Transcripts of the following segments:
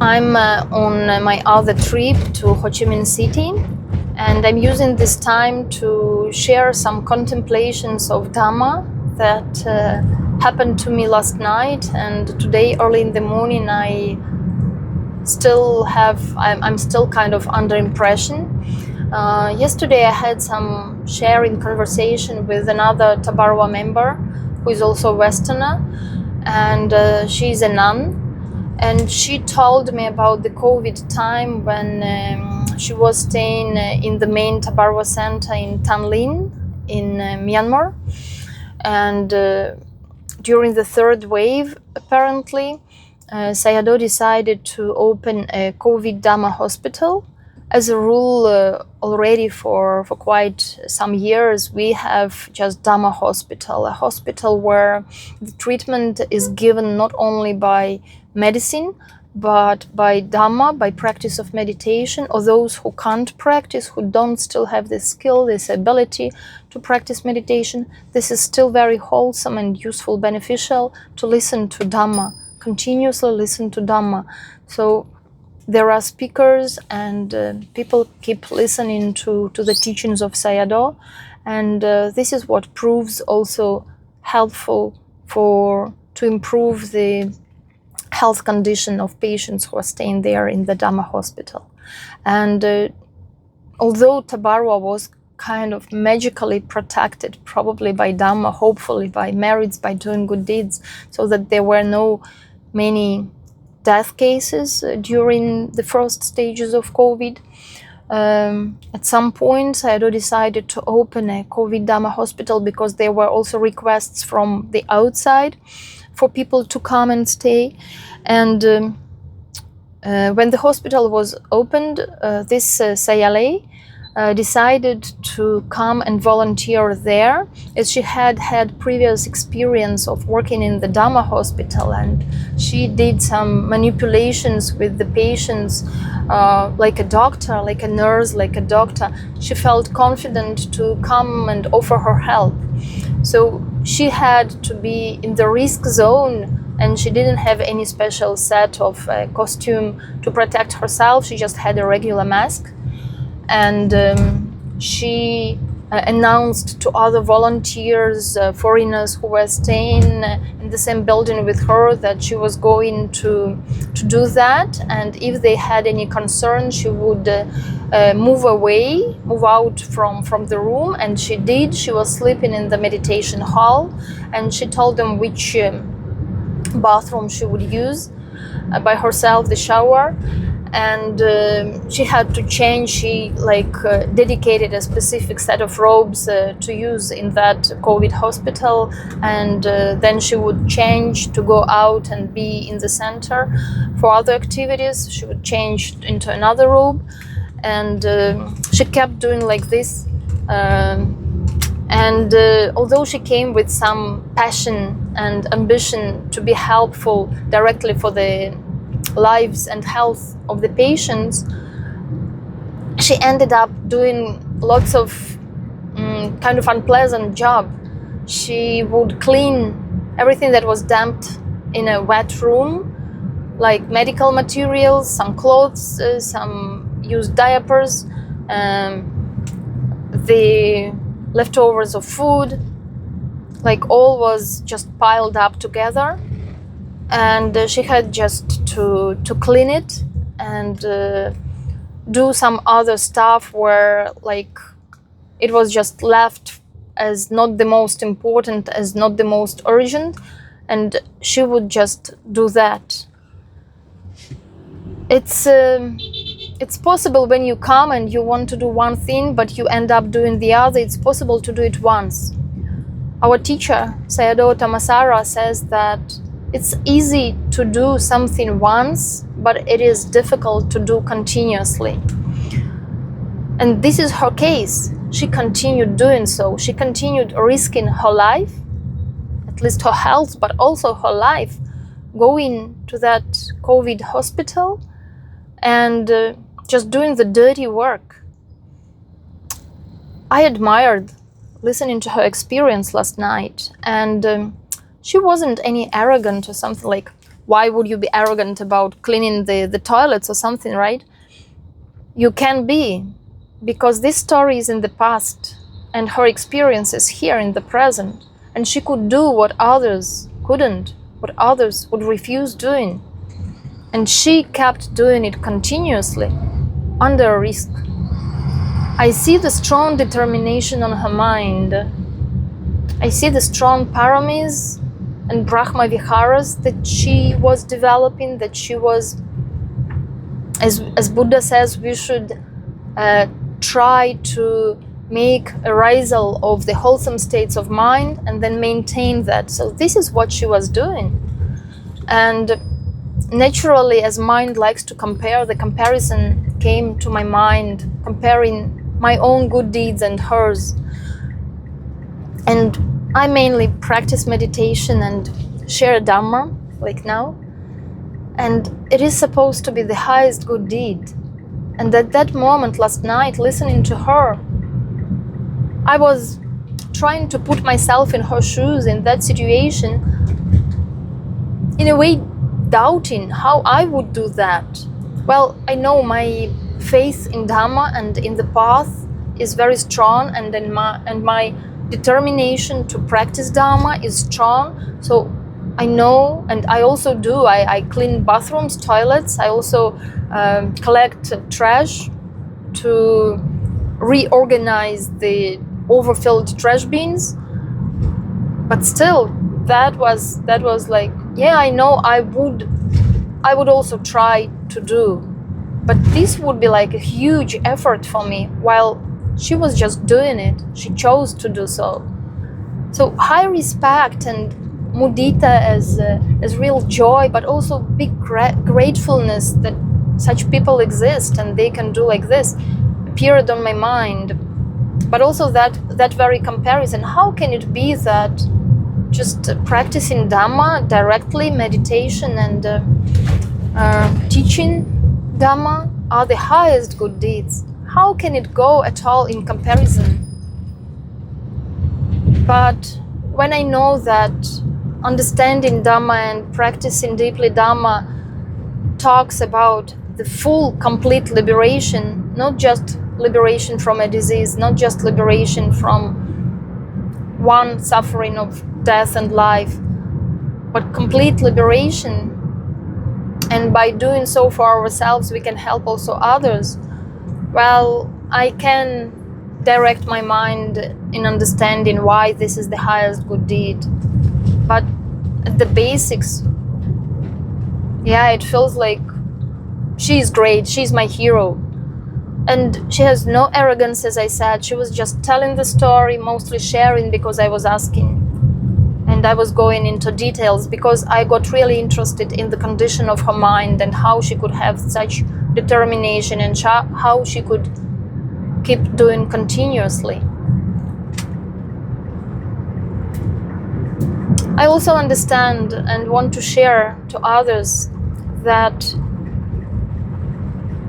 I'm on my other trip to Ho Chi Minh City, and I'm using this time to share some contemplations of Dhamma that happened to me last night, and today early in the morning I'm still kind of under impression. Yesterday I had some sharing conversation with another Tabarwa member who is also Westerner, and she's a nun. And she told me about the COVID time when she was staying in the main Tabarwa center in Tan Lin in Myanmar. And during the third wave, apparently, Sayadaw decided to open a COVID Dhamma hospital. As a rule, already for quite some years, we have just Dhamma hospital, a hospital where the treatment is given not only by medicine, but by Dhamma, by practice of meditation, or those who can't practice, who don't still have this skill, this ability to practice meditation. This is still very wholesome and useful, beneficial to listen to Dhamma, continuously listen to Dhamma. So there are speakers and people keep listening to the teachings of Sayadaw, and this is what proves also helpful to improve the health condition of patients who are staying there in the Dhamma hospital. And although Tabarwa was kind of magically protected, probably by Dhamma, hopefully by merits, by doing good deeds, so that there were no many death cases during the first stages of COVID. At some point, Sayadaw decided to open a COVID Dhamma hospital because there were also requests from the outside for people to come and stay. And when the hospital was opened, this Sayalay decided to come and volunteer there, as she had had previous experience of working in the Dhamma hospital, and she did some manipulations with the patients like a doctor, like a nurse, like a doctor. She felt confident to come and offer her help. So she had to be in the risk zone, and she didn't have any special set of costume to protect herself. She just had a regular mask. And she announced to other volunteers, foreigners who were staying in the same building with her, that she was going to do that, and if they had any concern, she would move out from the room. And she did. She was sleeping in the meditation hall, and she told them which bathroom she would use by herself, the shower. And she had to change. She dedicated a specific set of robes to use in that COVID hospital, and then she would change to go out and be in the center for other activities. She would change into another robe, and she kept doing like this. And although she came with some passion and ambition to be helpful directly for the lives and health of the patients, she ended up doing lots of kind of unpleasant job. She would clean everything that was dumped in a wet room, like medical materials, some clothes, some used diapers, the leftovers of food, like all was just piled up together. And she had just to clean it and do some other stuff where it was just left as not the most important, as not the most urgent, and she would just do that. It's possible when you come and you want to do one thing but you end up doing the other. It's possible to do it once. Our teacher Sayadaw Tamasara says that it's easy to do something once, but it is difficult to do continuously. And this is her case. She continued doing so. She continued risking her life, at least her health, but also her life, going to that COVID hospital and just doing the dirty work. I admired listening to her experience last night, and she wasn't any arrogant or something like, why would you be arrogant about cleaning the toilets or something, right? You can be, because this story is in the past and her experience is here in the present, and she could do what others couldn't, what others would refuse doing. And she kept doing it continuously, under risk. I see the strong determination on her mind. I see the strong paramis and Brahma Viharas that she was developing, that she was, as Buddha says, we should try to make arousal of the wholesome states of mind and then maintain that. So this is what she was doing. And naturally, as mind likes to compare, the comparison came to my mind, comparing my own good deeds and hers. And I mainly practice meditation and share Dhamma, like now. And it is supposed to be the highest good deed. And at that moment, last night, listening to her, I was trying to put myself in her shoes in that situation, in a way doubting how I would do that. Well, I know my faith in Dhamma and in the path is very strong, and my determination to practice Dhamma is strong. So I know, and I also do. I clean bathrooms, toilets. I also collect trash to reorganize the overfilled trash bins. But still, that was like, yeah, I know I would also try to do, but this would be like a huge effort for me, while she was just doing it. She chose to do so. So high respect and mudita as real joy, but also big gratefulness that such people exist and they can do like this, appeared on my mind. But also that very comparison. How can it be that just practicing Dhamma directly, meditation and teaching Dhamma are the highest good deeds? How can it go at all in comparison? But when I know that understanding Dhamma and practicing deeply Dhamma talks about the full, complete liberation, not just liberation from a disease, not just liberation from one suffering of death and life, but complete liberation. And by doing so for ourselves, we can help also others. Well, I can direct my mind in understanding why this is the highest good deed. But at the basics, yeah, it feels like she's great, she's my hero. And she has no arrogance, as I said. She was just telling the story, mostly sharing because I was asking. And I was going into details because I got really interested in the condition of her mind and how she could have such determination and how she could keep doing continuously. I also understand and want to share to others that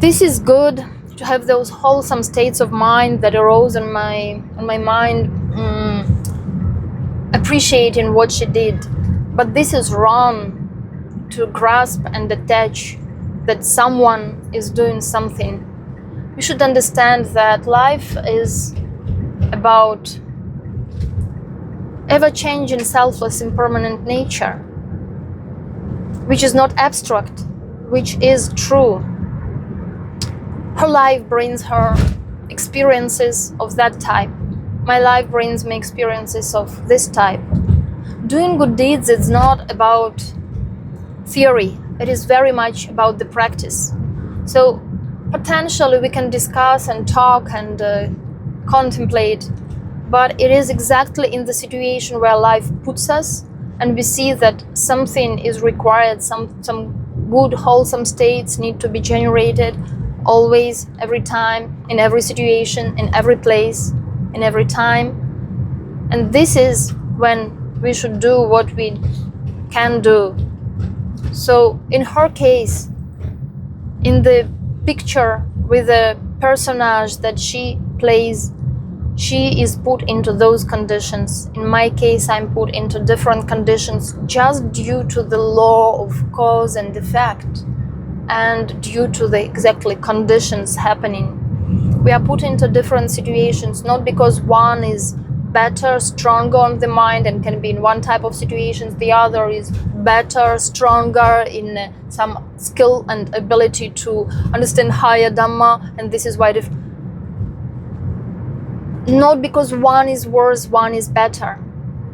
this is good, to have those wholesome states of mind that arose on my mind, appreciating what she did. But this is wrong, to grasp and attach that someone is doing something. We should understand that life is about ever-changing, selfless, impermanent nature, which is not abstract, which is true. Her life brings her experiences of that type. My life brings me experiences of this type. Doing good deeds is not about theory. It is very much about the practice. So potentially we can discuss and talk and contemplate, but it is exactly in the situation where life puts us and we see that something is required, some good, wholesome states need to be generated always, every time, in every situation, in every place, in every time. And this is when we should do what we can do. So in her case, in the picture with the personage that she plays, she is put into those conditions. In my case, I'm put into different conditions just due to the law of cause and effect, and due to the exactly conditions happening. We are put into different situations, not because one is better, stronger on the mind and can be in one type of situations, the other is better, stronger in some skill and ability to understand higher Dhamma, and this is why not because one is worse, one is better,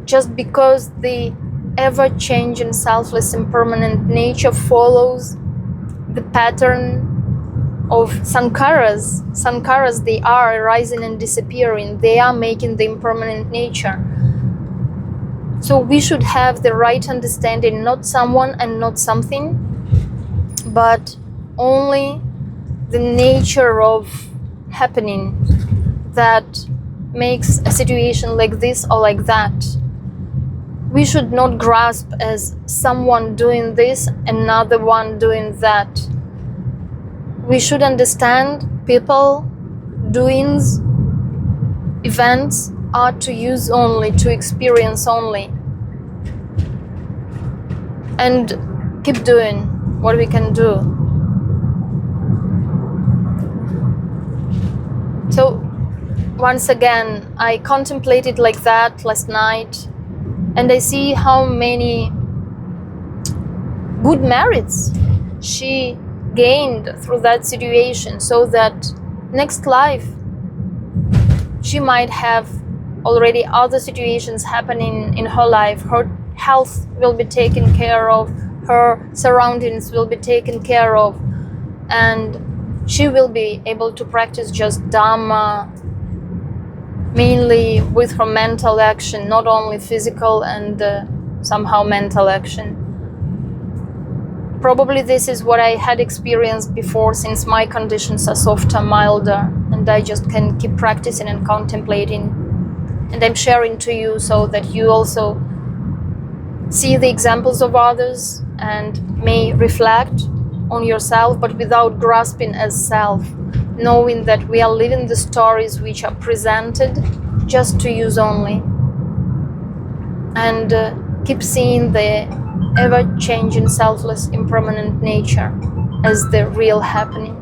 just because the ever-changing, selfless, impermanent nature follows the pattern of sankharas. Sankharas, they are arising and disappearing. They are making the impermanent nature. So we should have the right understanding, not someone and not something, but only the nature of happening that makes a situation like this or like that. We should not grasp as someone doing this, another one doing that. We should understand people, doings, events are to use only, to experience only. And keep doing what we can do. So once again, I contemplated like that last night, and I see how many good merits she gained through that situation, so that next life she might have already other situations happening in her life. Her health will be taken care of, her surroundings will be taken care of, and she will be able to practice just Dhamma mainly with her mental action, not only physical and somehow mental action. Probably this is what I had experienced before, since my conditions are softer, milder, and I just can keep practicing and contemplating. And I'm sharing to you so that you also see the examples of others and may reflect on yourself, but without grasping as self, knowing that we are living the stories which are presented just to use only. And keep seeing the ever-changing, selfless, impermanent nature as the real happening.